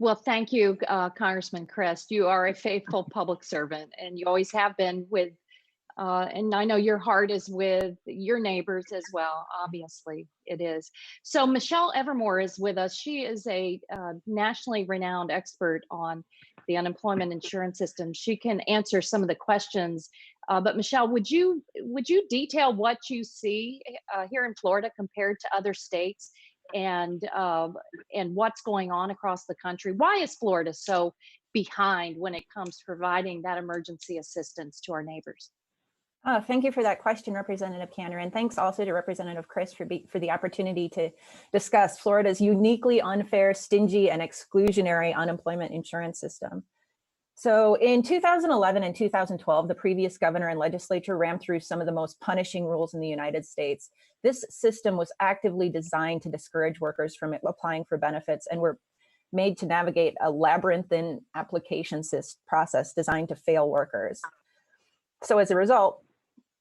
Well, thank you, Congressman Crist. You are a faithful public servant, and you always have been with, and I know your heart is with your neighbors as well, obviously it is. So Michelle Evermore is with us. She is a nationally renowned expert on the unemployment insurance system. She can answer some of the questions, but Michelle, would you detail what you see here in Florida compared to other states? And what's going on across the country? Why is Florida so behind when it comes to providing that emergency assistance to our neighbors? Thank you for that question, Representative Cantor, and thanks also to Representative Crist for the opportunity to discuss Florida's uniquely unfair, stingy, and exclusionary unemployment insurance system. So in 2011 and 2012, the previous governor and legislature rammed through some of the most punishing rules in the United States. This system was actively designed to discourage workers from applying for benefits and were made to navigate a labyrinthine application process designed to fail workers. So as a result,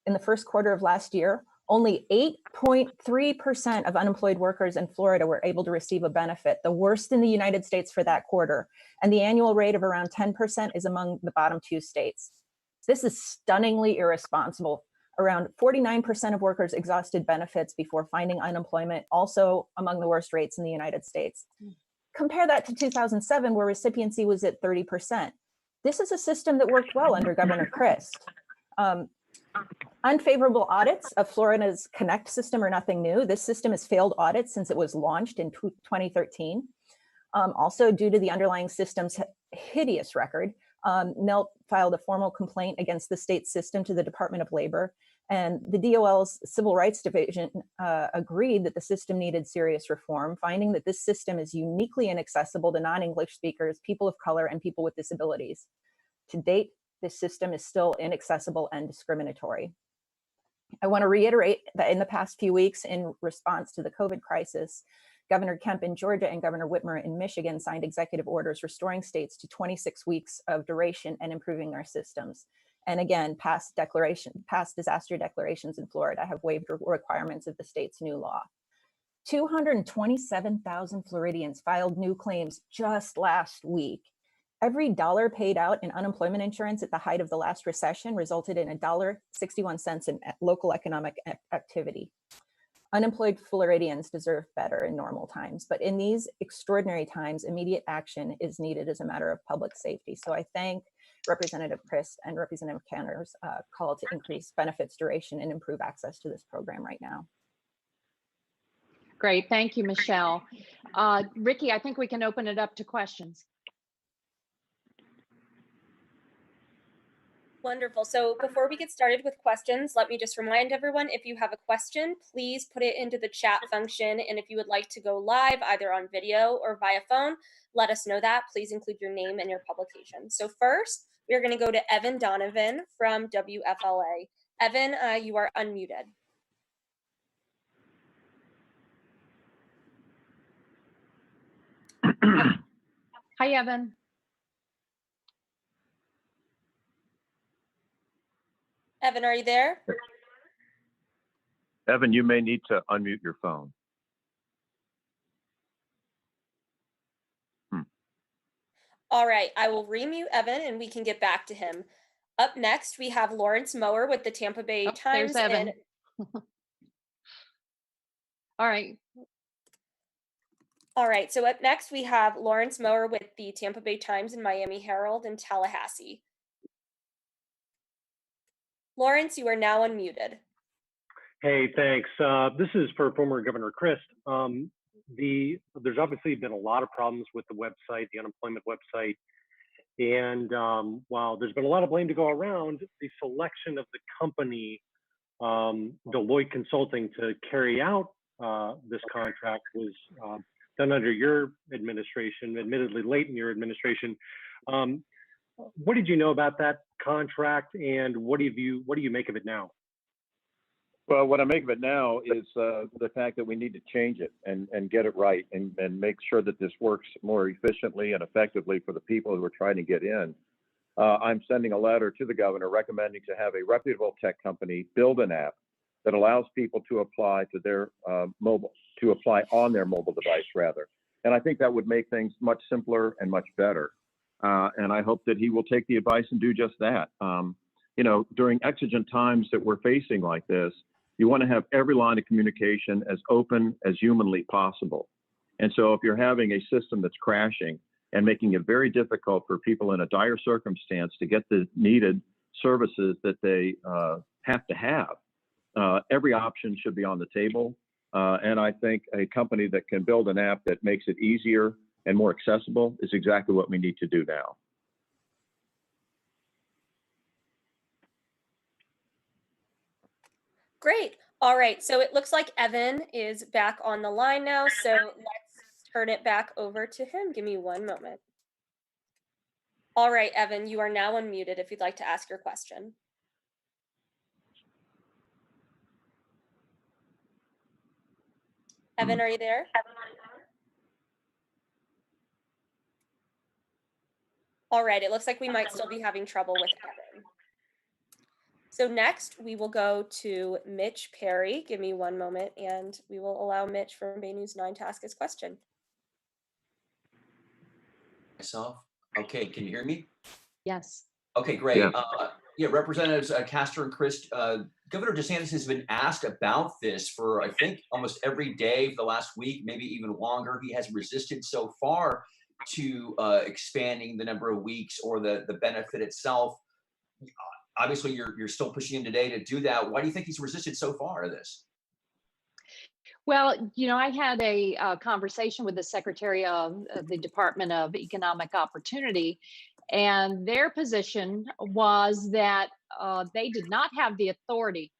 in the first quarter of last year, only 8.3% of unemployed workers in Florida were able to receive a benefit, the worst in the United States for that quarter. And the annual rate of around 10% is among the bottom 2 states. This is stunningly irresponsible. Around 49% of workers exhausted benefits before finding unemployment, also among the worst rates in the United States. Compare that to 2007, where recipiency was at 30%. This is a system that worked well under Governor Crist. Unfavorable audits of Florida's Connect system are nothing new. This system has failed audits since it was launched in 2013. Also, due to the underlying system's hideous record, NELT filed a formal complaint against the state system to the Department of Labor, and the DOL's Civil Rights Division agreed that the system needed serious reform, finding that this system is uniquely inaccessible to non-English speakers, people of color, and people with disabilities. To date, this system is still inaccessible and discriminatory. I want to reiterate that in the past few weeks, in response to the COVID crisis, Governor Kemp in Georgia and Governor Whitmer in Michigan signed executive orders restoring states to 26 weeks of duration and improving their systems. And again, past disaster declarations in Florida have waived requirements of the state's new law. 227,000 Floridians filed new claims just last week. Every dollar paid out in unemployment insurance at the height of the last recession resulted in $1.61 in local economic activity. Unemployed Floridians deserve better in normal times, but in these extraordinary times, immediate action is needed as a matter of public safety. So I thank Representative Crist and Representative Cantor's call to increase benefits duration and improve access to this program right now. Great, thank you, Michelle. Rikki, I think we can open it up to questions. Wonderful. So before we get started with questions, let me just remind everyone, if you have a question, please put it into the chat function. And if you would like to go live, either on video or via phone, let us know that. Please include your name and your publication. So first, we are going to go to Evan Donovan from WFLA. Evan, you are unmuted. Hi, Evan. Evan, are you there? Evan, you may need to unmute your phone. All right, I will remute Evan and we can get back to him. Up next, we have Lawrence Mower with the Tampa Bay Times. There's Evan. All right. All right, so up next, we have Lawrence Mower with the Tampa Bay Times and Miami Herald in Tallahassee. Lawrence, you are now unmuted. Hey, thanks. This is for former Governor Crist. There's obviously been a lot of problems with the website, the unemployment website. And while there's been a lot of blame to go around, the selection of the company, Deloitte Consulting, to carry out this contract was done under your administration, admittedly late in your administration. What did you know about that contract, and what do you make of it now? Well, what I make of it now is the fact that we need to change it and get it right and make sure that this works more efficiently and effectively for the people who are trying to get in. I'm sending a letter to the governor recommending to have a reputable tech company build an app that allows people to apply to their apply on their mobile device rather, And I think that would make things much simpler and much better. And I hope that he will take the advice and do just that. You know, during exigent times that we're facing like this, you want to have every line of communication as open as humanly possible. And so if you're having a system that's crashing and making it very difficult for people in a dire circumstance to get the needed services that they have to have, every option should be on the table. And I think a company that can build an app that makes it easier and more accessible is exactly what we need to do now. Great. All right. So it looks like Evan is back on the line now. So let's turn it back over to him. Give me one moment. All right, Evan, you are now unmuted if you'd like to ask your question. Evan, are you there? All right. It looks like we might still be having trouble with Evan. So next, we will go to Mitch Perry. Give me one moment, and we will allow Mitch from Bay News 9 to ask his question. Myself. Okay, can you hear me? Yes. Okay, great. Yeah. Yeah, Representatives Castor and Crist, Governor DeSantis has been asked about this for, I think, almost every day for the last week, maybe even longer. He has resisted so far to expanding the number of weeks or the benefit itself. Obviously, you're still pushing him today to do that. Why do you think he's resisted so far to this? Well, you know, I had a conversation with the Secretary of the Department of Economic Opportunity, and their position was that they did not have the authority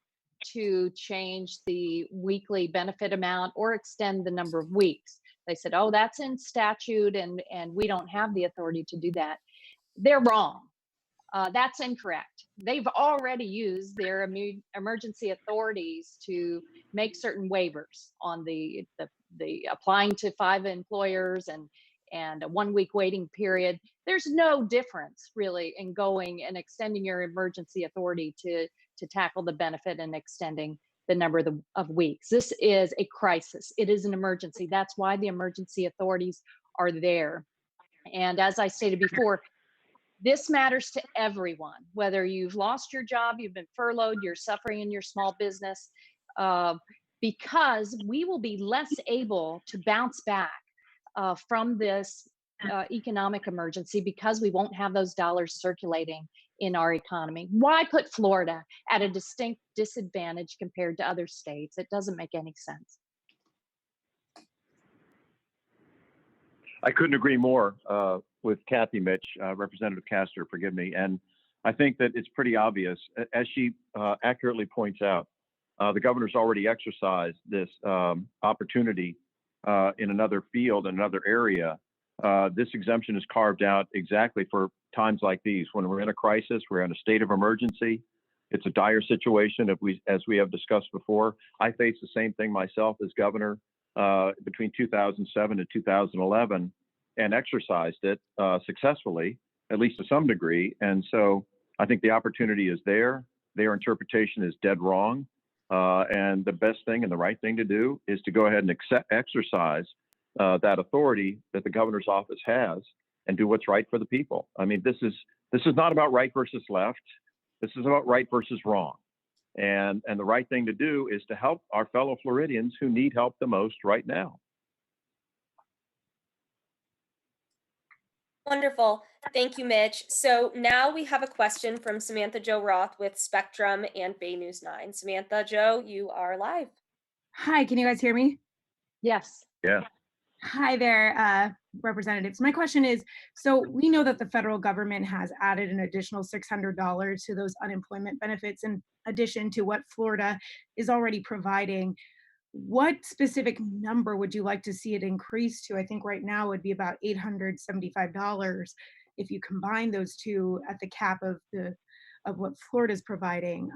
to change the weekly benefit amount or extend the number of weeks. They said, oh, that's in statute, and we don't have the authority to do that. They're wrong. That's incorrect. They've already used their emergency authorities to make certain waivers on the applying to 5 employers and a 1 week waiting period. There's no difference really in going and extending your emergency authority to tackle the benefit and extending the number of weeks. This is a crisis. It is an emergency. That's why the emergency authorities are there. And as I stated before, this matters to everyone, whether you've lost your job, you've been furloughed, you're suffering in your small business, because we will be less able to bounce back from this economic emergency because we won't have those dollars circulating in our economy. Why put Florida at a distinct disadvantage compared to other states? It doesn't make any sense. I couldn't agree more with Kathy, Mitch, Representative Castor, forgive me. And I think that it's pretty obvious, as she accurately points out, the governor's already exercised this opportunity in another field, in another area. This exemption is carved out exactly for times like these, when we're in a crisis, we're in a state of emergency. It's a dire situation, as we have discussed before. I faced the same thing myself as governor between 2007 and 2011, and exercised it successfully, at least to some degree. And so I think the opportunity is there. Their interpretation is dead wrong. And the best thing and the right thing to do is to go ahead and exercise that authority that the governor's office has and do what's right for the people. I mean, this is not about right versus left. This is about right versus wrong. And the right thing to do is to help our fellow Floridians who need help the most right now. Wonderful. Thank you, Mitch. So now we have a question from Samantha Jo Roth with Spectrum and Bay News 9. Samantha Jo, you are live. Hi, can you guys hear me? Yes. Yeah. Hi there, representatives. My question is, so we know that the federal government has added an additional $600 to those unemployment benefits in addition to what Florida is already providing. What specific number would you like to see it increase to? I think right now it would be about $875 if you combine those two at the cap of what Florida's providing.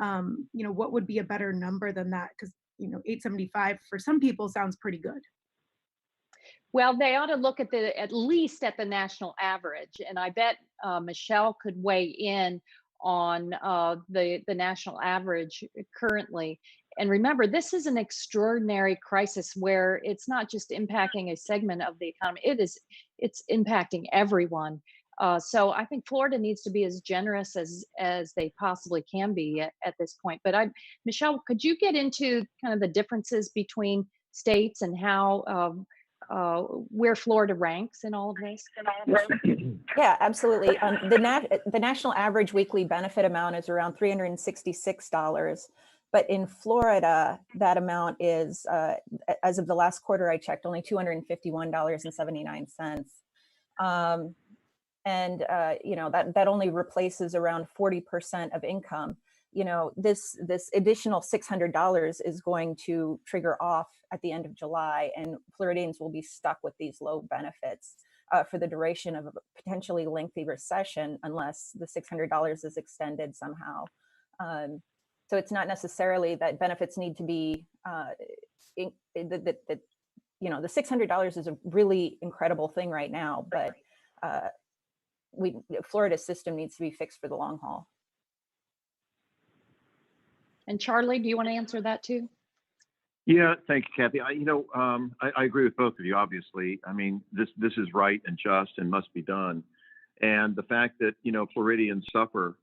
You know, what would be a better number than that? Because, you know, $875 for some people sounds pretty good. Well, they ought to look at least at the national average, and I bet Michelle could weigh in on the national average currently. And remember, this is an extraordinary crisis where it's not just impacting a segment of the economy, it's impacting everyone. So I think Florida needs to be as generous as they possibly can be at this point. But Michelle, could you get into kind of the differences between states and how where Florida ranks in all of this? Yeah, absolutely. The national average weekly benefit amount is around $366. But in Florida, that amount is, as of the last quarter I checked, only $251.79. That only replaces around 40% of income. This additional $600 is going to trigger off at the end of July, and Floridians will be stuck with these low benefits for the duration of a potentially lengthy recession, unless the $600 is extended somehow. So it's not necessarily that benefits need to be, the $600 is a really incredible thing right now, but Florida's system needs to be fixed for the long haul. And Charlie, do you want to answer that too? Yeah, thank you, Kathy. I agree with both of you. Obviously, I mean, this is right and just and must be done. And the fact that Floridians suffer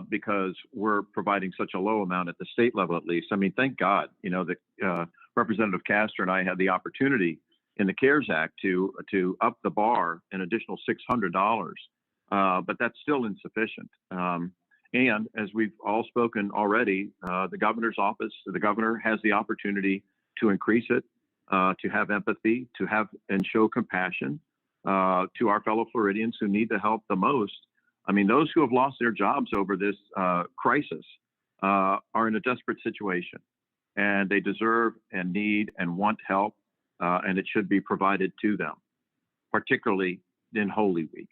because we're providing such a low amount at the state level, at least. I mean, thank God, that Representative Castor and I had the opportunity in the CARES Act to up the bar an additional $600, but that's still insufficient. And as we've all spoken already, the governor's office, the governor has the opportunity to increase it, to have empathy, to have and show compassion to our fellow Floridians who need the help the most. I mean, those who have lost their jobs over this crisis are in a desperate situation, and they deserve and need and want help, and it should be provided to them, particularly in Holy Week.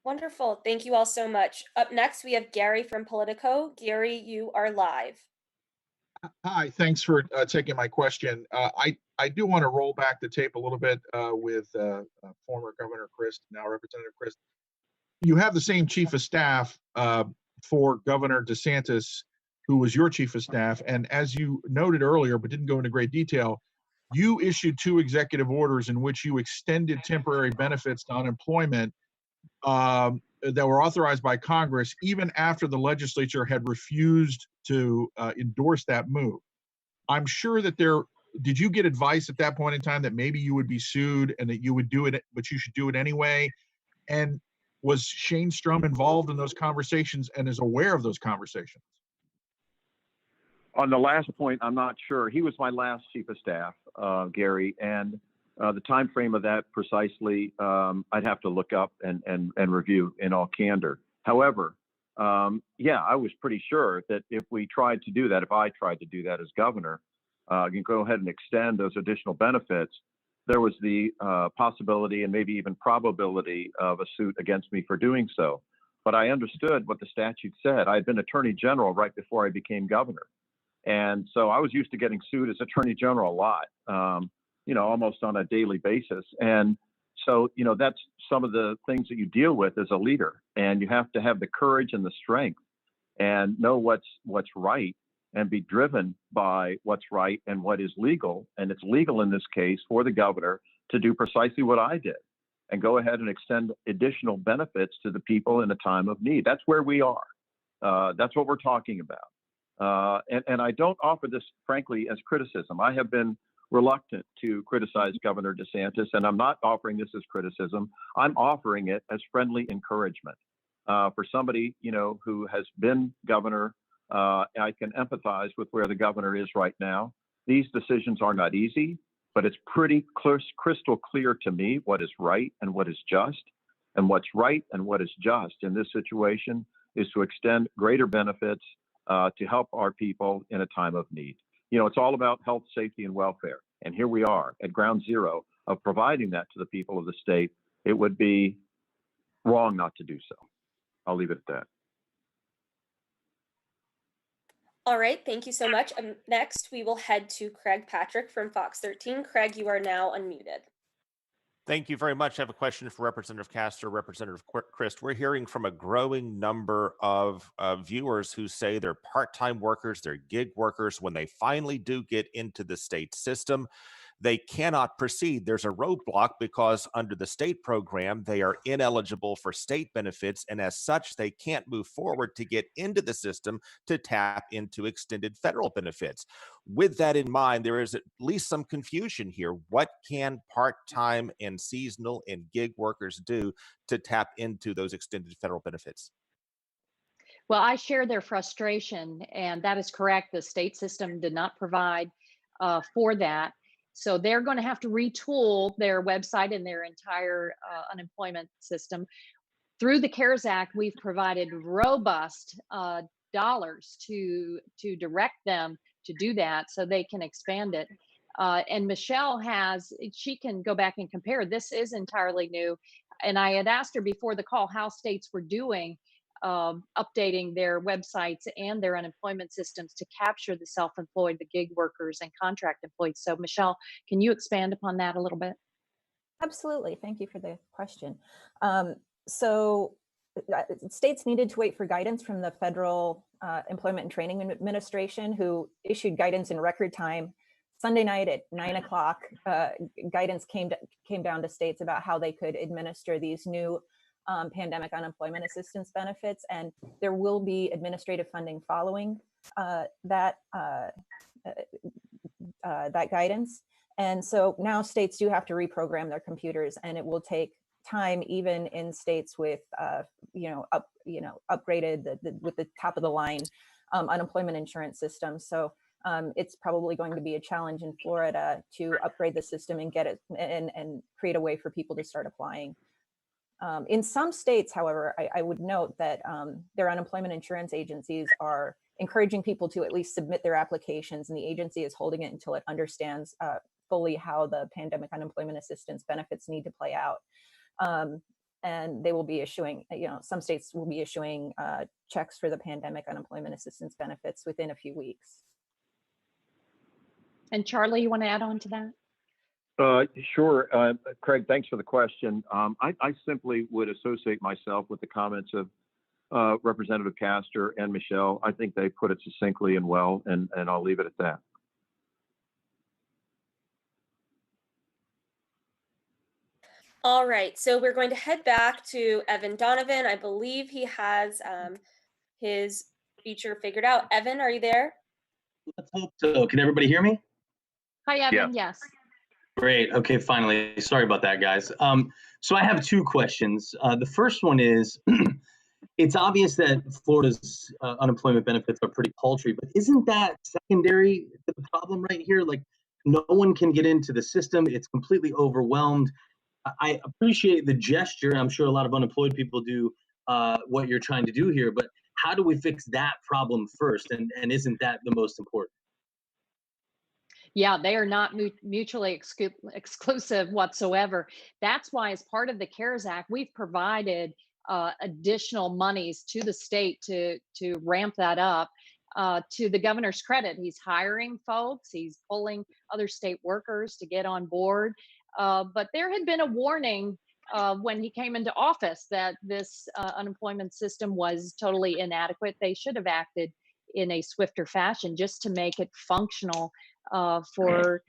Wonderful. Thank you all so much. Up next, we have Gary from Politico. Gary, you are live. Hi, thanks for taking my question. I do want to roll back the tape a little bit with former Governor Crist, now Representative Crist. You have the same chief of staff for Governor DeSantis, who was your chief of staff. And as you noted earlier, but didn't go into great detail, you issued 2 executive orders in which you extended temporary benefits to unemployment that were authorized by Congress, even after the legislature had refused to endorse that move. I'm sure that did you get advice at that point in time that maybe you would be sued and that you would do it, but you should do it anyway? And was Shane Strum involved in those conversations and is aware of those conversations? On the last point, I'm not sure. He was my last chief of staff, Gary, and the time frame of that precisely, I'd have to look up and review in all candor. However, yeah, I was pretty sure that if I tried to do that as governor, you can go ahead and extend those additional benefits, there was the possibility and maybe even probability of a suit against me for doing so. But I understood what the statute said. I had been attorney general right before I became governor. And so I was used to getting sued as attorney general a lot, almost on a daily basis. And so, that's some of the things that you deal with as a leader. And you have to have the courage and the strength and know what's right and be driven by what's right and what is legal. And it's legal in this case for the governor to do precisely what I did and go ahead and extend additional benefits to the people in a time of need. That's where we are. That's what we're talking about. And I don't offer this, frankly, as criticism. I have been reluctant to criticize Governor DeSantis, and I'm not offering this as criticism. I'm offering it as friendly encouragement. For somebody, who has been governor, I can empathize with where the governor is right now. These decisions are not easy, but it's pretty crystal clear to me what is right and what is just. And what's right and what is just in this situation is to extend greater benefits to help our people in a time of need. It's all about health, safety, and welfare. And here we are at ground zero of providing that to the people of the state. It would be wrong not to do so. I'll leave it at that. All right, thank you so much. Next, we will head to Craig Patrick from Fox 13. Craig, you are now unmuted. Thank you very much. I have a question for Representative Castor, Representative Crist. We're hearing from a growing number of viewers who say they're part-time workers, they're gig workers. When they finally do get into the state system, they cannot proceed. There's a roadblock because under the state program, they are ineligible for state benefits. And as such, they can't move forward to get into the system to tap into extended federal benefits. With that in mind, there is at least some confusion here. What can part-time and seasonal and gig workers do to tap into those extended federal benefits? Well, I share their frustration, and that is correct. The state system did not provide for that. So they're going to have to retool their website and their entire unemployment system. Through the CARES Act, we've provided robust dollars to direct them to do that so they can expand it. And Michelle she can go back and compare. This is entirely new. And I had asked her before the call how states were doing updating their websites and their unemployment systems to capture the self-employed, the gig workers and contract employees. So Michelle, can you expand upon that a little bit? Absolutely. Thank you for the question. So states needed to wait for guidance from the Federal Employment and Training Administration, who issued guidance in record time. Sunday night at 9 o'clock, guidance came down to states about how they could administer these new pandemic unemployment assistance benefits, and there will be administrative funding following that guidance. And so now states do have to reprogram their computers, and it will take time, even in states with upgraded with the top of the line unemployment insurance system. So it's probably going to be a challenge in Florida to upgrade the system and get it and create a way for people to start applying. In some states, however, I would note that their unemployment insurance agencies are encouraging people to at least submit their applications, and the agency is holding it until it understands fully how the pandemic unemployment assistance benefits need to play out. And they will be issuing, some states will be issuing checks for the pandemic unemployment assistance benefits within a few weeks. And Charlie, you want to add on to that? Sure. Craig, thanks for the question. I simply would associate myself with the comments of Representative Castor and Michelle. I think they put it succinctly and well, and I'll leave it at that. All right, so we're going to head back to Evan Donovan. I believe he has his feature figured out. Evan, are you there? Let's hope so. Can everybody hear me? Hi, Evan. Yes. Great. Okay, finally. Sorry about that, guys. So I have two questions. The first one is, it's obvious that Florida's unemployment benefits are pretty paltry, but isn't that secondary to the problem right here? Like, no one can get into the system. It's completely overwhelmed. I appreciate the gesture. I'm sure a lot of unemployed people do what you're trying to do here, but how do we fix that problem first? And isn't that the most important? Yeah, they are not mutually exclusive whatsoever. That's why, as part of the CARES Act, we've provided additional monies to the state to ramp that up. To the governor's credit, he's hiring folks, he's pulling other state workers to get on board. But there had been a warning when he came into office that this unemployment system was totally inadequate. They should have acted in a swifter fashion just to make it functional for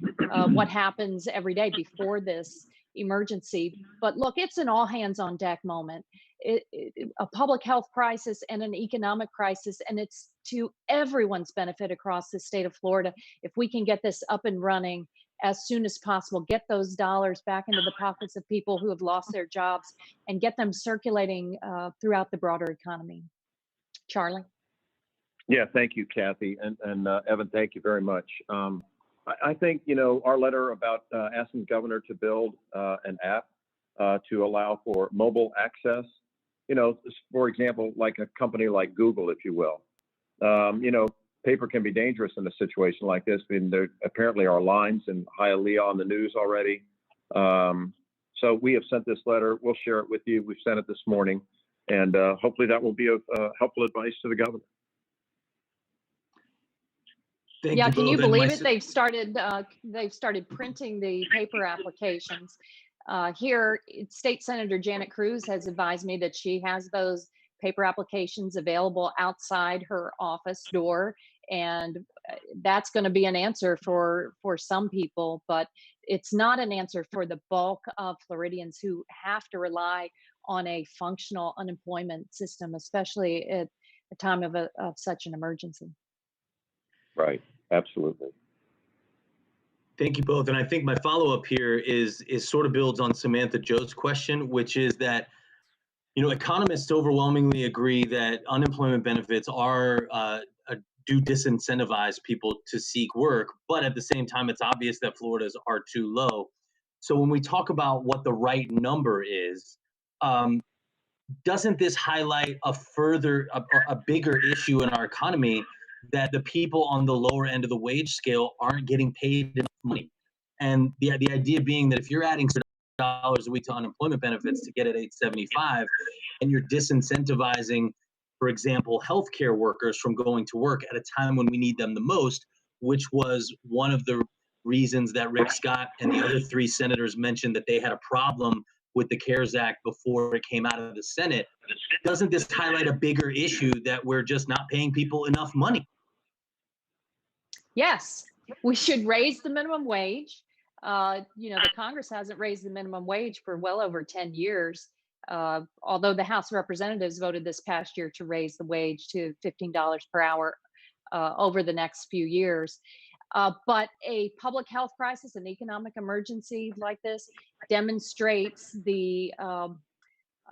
what happens every day before this emergency. But look, it's an all hands on deck moment. A public health crisis and an economic crisis, and it's to everyone's benefit across the state of Florida if we can get this up and running as soon as possible, get those dollars back into the pockets of people who have lost their jobs, and get them circulating throughout the broader economy. Charlie? Yeah, thank you, Kathy. And Evan, thank you very much. I think, our letter about asking the governor to build an app to allow for mobile access, for example, like a company like Google, if you will. Paper can be dangerous in a situation like this. I mean, there apparently are lines in Hialeah on the news already. So we have sent this letter. We'll share it with you. We've sent it this morning, and hopefully that will be of helpful advice to the governor. Can you believe it? They've started printing the paper applications. Here, State Senator Janet Cruz has advised me that she has those paper applications available outside her office door, and that's going to be an answer for some people, but it's not an answer for the bulk of Floridians who have to rely on a functional unemployment system, especially at a time of such an emergency. Right. Absolutely. Thank you both. And I think my follow-up here is sort of builds on Samantha Joe's question, which is that, you know, economists overwhelmingly agree that unemployment benefits do disincentivize people to seek work, but at the same time, it's obvious that Florida's are too low. So when we talk about what the right number is, doesn't this highlight a bigger issue in our economy, that the people on the lower end of the wage scale aren't getting paid enough money? And the idea being that if you're adding $6 a week to unemployment benefits to get at $875, and you're disincentivizing, for example, healthcare workers from going to work at a time when we need them the most, which was one of the reasons that Rick Scott and the other 3 senators mentioned that they had a problem with the CARES Act before it came out of the Senate. Doesn't this highlight a bigger issue that we're just not paying people enough money? Yes, we should raise the minimum wage. You know, the Congress hasn't raised the minimum wage for well over 10 years, although the House of Representatives voted this past year to raise the wage to $15 per hour over the next few years. But a public health crisis, an economic emergency like this, demonstrates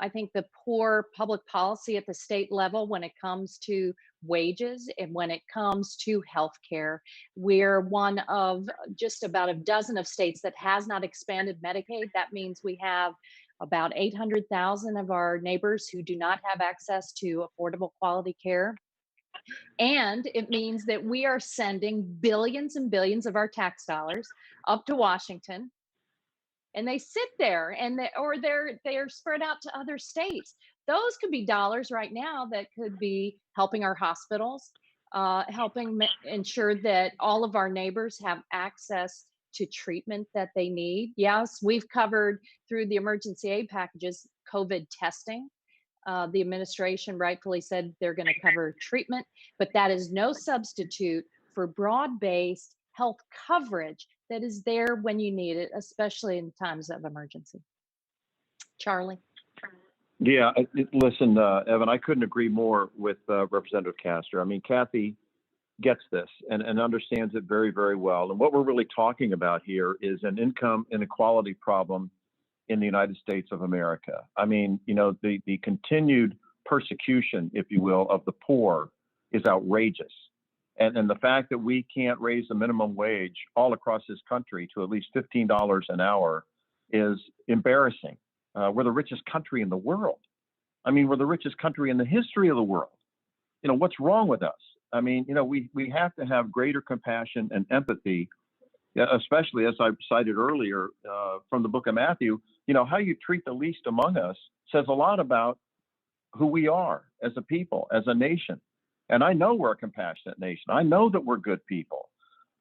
I think the poor public policy at the state level when it comes to wages and when it comes to healthcare. We're one of just about a dozen of states that has not expanded Medicaid. That means we have about 800,000 of our neighbors who do not have access to affordable quality care. And it means that we are sending billions and billions of our tax dollars up to Washington, and they sit there and they're spread out to other states. Those could be dollars right now that could be helping our hospitals, helping ensure that all of our neighbors have access to treatment that they need. Yes, we've covered through the emergency aid packages COVID testing. The administration rightfully said they're going to cover treatment, but that is no substitute for broad-based health coverage that is there when you need it, especially in times of emergency. Charlie? Yeah, listen, Evan, I couldn't agree more with Representative Castor. I mean, Kathy gets this and understands it very, very well. And what we're really talking about here is an income inequality problem in the United States of America. I mean, you know, the continued persecution, if you will, of the poor is outrageous. And the fact that we can't raise the minimum wage all across this country to at least $15 an hour is embarrassing. We're the richest country in the world. I mean, we're the richest country in the history of the world. You know, what's wrong with us? I mean, you know, we have to have greater compassion and empathy, especially as I cited earlier from the book of Matthew. You know, how you treat the least among us says a lot about who we are as a people, as a nation. And I know we're a compassionate nation. I know that we're good people.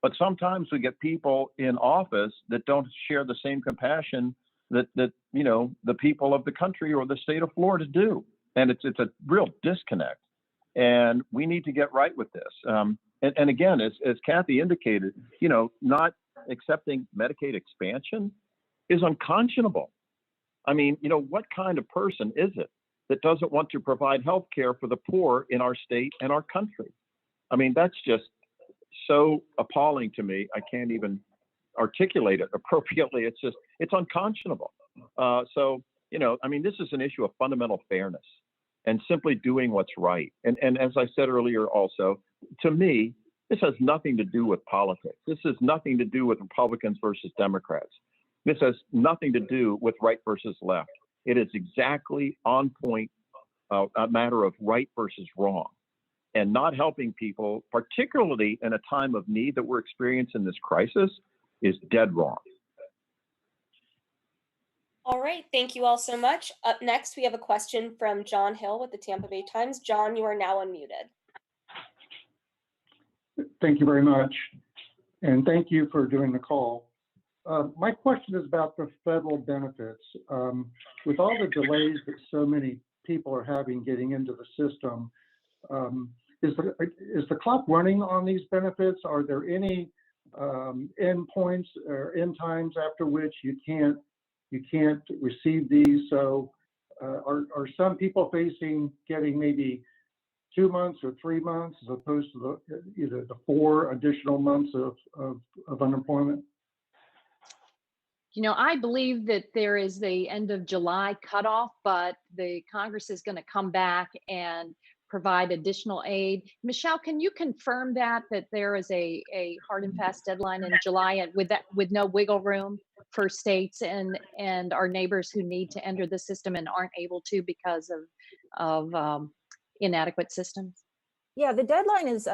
But sometimes we get people in office that don't share the same compassion that you know, the people of the country or the state of Florida do. And it's a real disconnect. And we need to get right with this. And again, as Kathy indicated, you know, not accepting Medicaid expansion is unconscionable. I mean, you know, what kind of person is it that doesn't want to provide health care for the poor in our state and our country? I mean, that's just so appalling to me. I can't even articulate it appropriately. It's unconscionable. So, you know, I mean, this is an issue of fundamental fairness and simply doing what's right. And as I said earlier also, to me, this has nothing to do with politics. This has nothing to do with Republicans versus Democrats. This has nothing to do with right versus left. It is exactly on point, a matter of right versus wrong. And not helping people, particularly in a time of need that we're experiencing this crisis, is dead wrong. All right, thank you all so much. Up next, we have a question from John Hill with the Tampa Bay Times. John, you are now unmuted. Thank you very much. And thank you for doing the call. My question is about the federal benefits. With all the delays that so many people are having getting into the system, is the clock running on these benefits? Are there any end points or end times after which you can't receive these? So are some people facing getting maybe 2 months or 3 months as opposed to either the 4 additional months of unemployment? You know, I believe that there is the end of July cutoff, but the Congress is going to come back and provide additional aid. Michelle, can you confirm that there is a hard and fast deadline in July, and with no wiggle room for states and our neighbors who need to enter the system and aren't able to because of inadequate systems? Yeah, the deadline is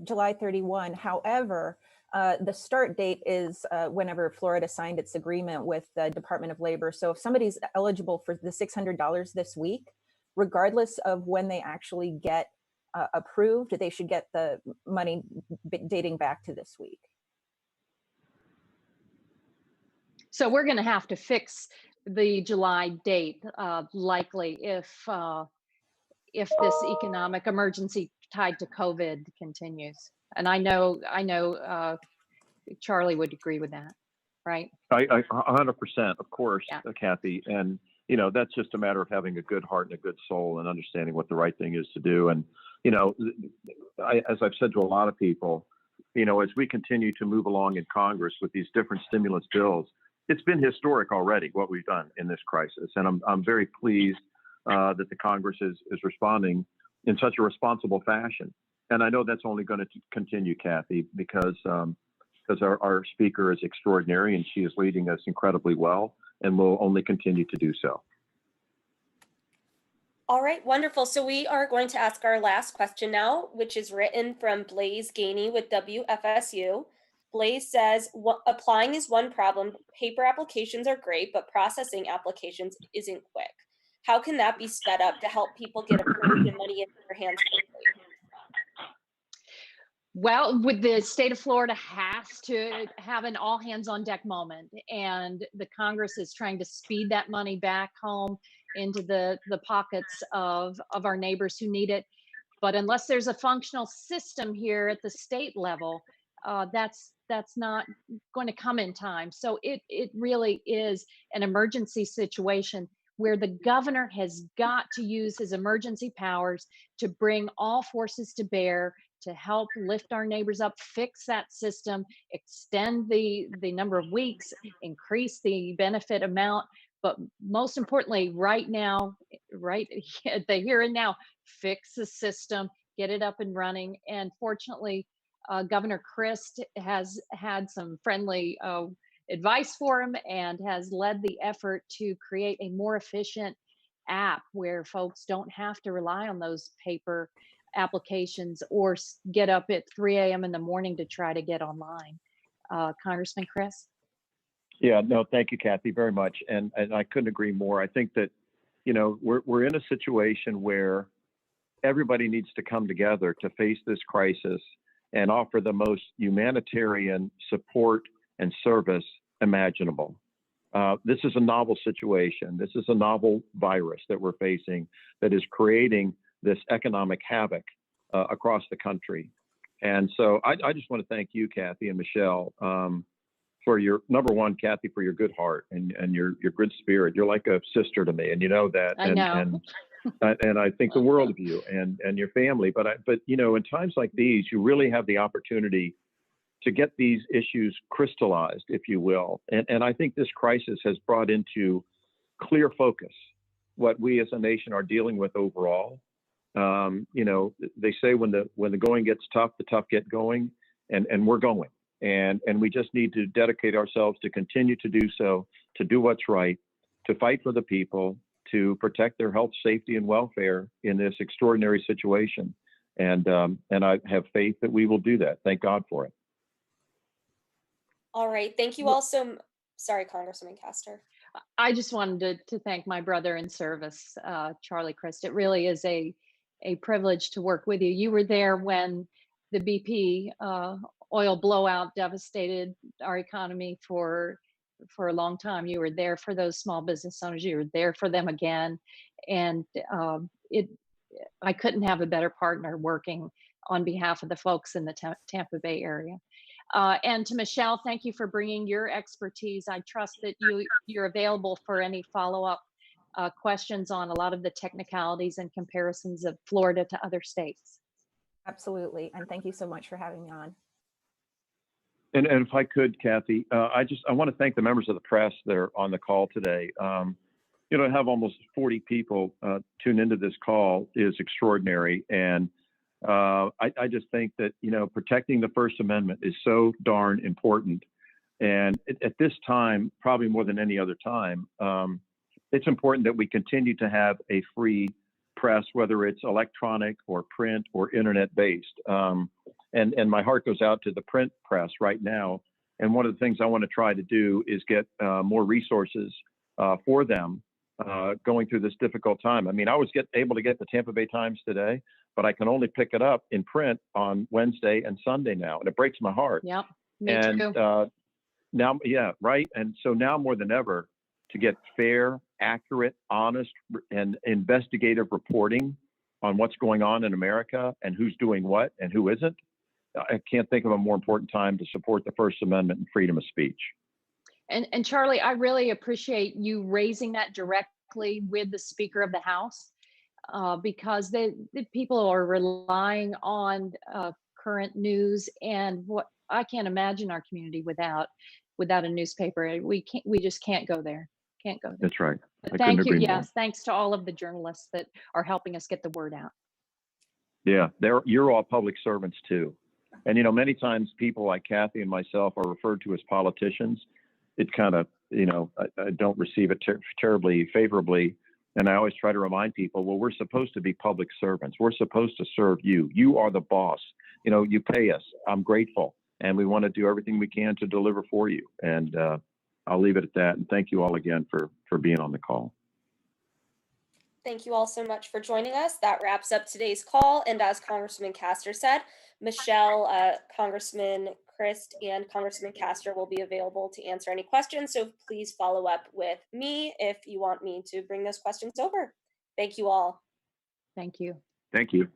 July 31. However, the start date is whenever Florida signed its agreement with the Department of Labor. So if somebody's eligible for the $600 this week, regardless of when they actually get approved, they should get the money dating back to this week. So we're going to have to fix the July date, likely, if this economic emergency tied to COVID continues. And I know Charlie would agree with that, right? I 100%, of course, Yeah. Kathy. And, you know, that's just a matter of having a good heart and a good soul and understanding what the right thing is to do. And, you know, as I've said to a lot of people, you know, as we continue to move along in Congress with these different stimulus bills, it's been historic already what we've done in this crisis. And I'm very pleased that the Congress is responding in such a responsible fashion. And I know that's only going to continue, Kathy, because our speaker is extraordinary and she is leading us incredibly well and will only continue to do so. All right, wonderful. So we are going to ask our last question now, which is written from Blaze Gainey with WFSU. Blaze says, applying is one problem. Paper applications are great, but processing applications isn't quick. How can that be sped up to help people get approved and money in their hands quickly? Well, with the state of Florida has to have an all hands on deck moment, and the Congress is trying to speed that money back home into the pockets of our neighbors who need it. But unless there's a functional system here at the state level, that's not going to come in time. So it really is an emergency situation where the governor has got to use his emergency powers to bring all forces to bear to help lift our neighbors up, fix that system, extend the number of weeks, increase the benefit amount. But most importantly, right now, right at the here and now, fix the system, get it up and running. And fortunately, Governor Crist has had some friendly advice for him and has led the effort to create a more efficient app where folks don't have to rely on those paper applications or get up at 3 a.m. in the morning to try to get online. Congressman Crist? Yeah, no, thank you, Kathy, very much. And I couldn't agree more. I think that, you know, we're in a situation where everybody needs to come together to face this crisis and offer the most humanitarian support and service imaginable. This is a novel situation. This is a novel virus that we're facing that is creating this economic havoc across the country. And so I just want to thank you, Kathy and Michelle, for your, number one, Kathy, for your good heart and your good spirit. You're like a sister to me, and you know that. I know. And I think the world of you and your family. But you know, in times like these, you really have the opportunity to get these issues crystallized, if you will. And I think this crisis has brought into clear focus what we as a nation are dealing with overall. You know, they say when the going gets tough, the tough get going, and we're going. And we just need to dedicate ourselves to continue to do so, to do what's right, to fight for the people, to protect their health, safety, and welfare in this extraordinary situation. And I have faith that we will do that. Thank God for it. All right. Thank you all so sorry, Congressman Castor. I just wanted to thank my brother in service, Charlie Crist. It really is a privilege to work with you. You were there when the BP oil blowout devastated our economy for for a long time. You were there for those small business owners. You were there for them again, and I couldn't have a better partner working on behalf of the folks in the Tampa Bay area. And to Michelle, thank you for bringing your expertise. I trust that you're available for any follow-up questions on a lot of the technicalities and comparisons of Florida to other states. Absolutely. And thank you so much for having me on. And if I could, Kathy, I want to thank the members of the press that are on the call today. To have almost 40 people tune into this call is extraordinary. And I just think that, protecting the First Amendment is so darn important. And at this time, probably more than any other time, it's important that we continue to have a free press, whether it's electronic or print or internet based. And my heart goes out to the print press right now. And one of the things I want to try to do is get more resources for them going through this difficult time. I mean, I was able to get the Tampa Bay Times today, but I can only pick it up in print on Wednesday and Sunday now, and it breaks my heart. Yep, me too. Now, yeah, right. And so now more than ever, to get fair, accurate, honest, and investigative reporting on what's going on in America and who's doing what and who isn't, I can't think of a more important time to support the First Amendment and freedom of speech. And Charlie, I really appreciate you raising that directly with the Speaker of the House, because the people are relying on current news, and what I can't imagine our community without a newspaper. We just can't go there. Can't go there. That's right. But thank you. Yes, thanks to all of the journalists that are helping us get the word out. Yeah, you're all public servants too. And many times people like Kathy and myself are referred to as politicians. It kind of, I don't receive it terribly favorably. And I always try to remind people, well, we're supposed to be public servants. We're supposed to serve you. You are the boss. You pay us. I'm grateful. And we want to do everything we can to deliver for you. And I'll leave it at that. And thank you all again for being on the call. Thank you all so much for joining us. That wraps up today's call. And as Congressman Castor said, Michelle, Congressman Crist, and Congressman Castor will be available to answer any questions. So please follow up with me if you want me to bring those questions over. Thank you all. Thank you. Thank you.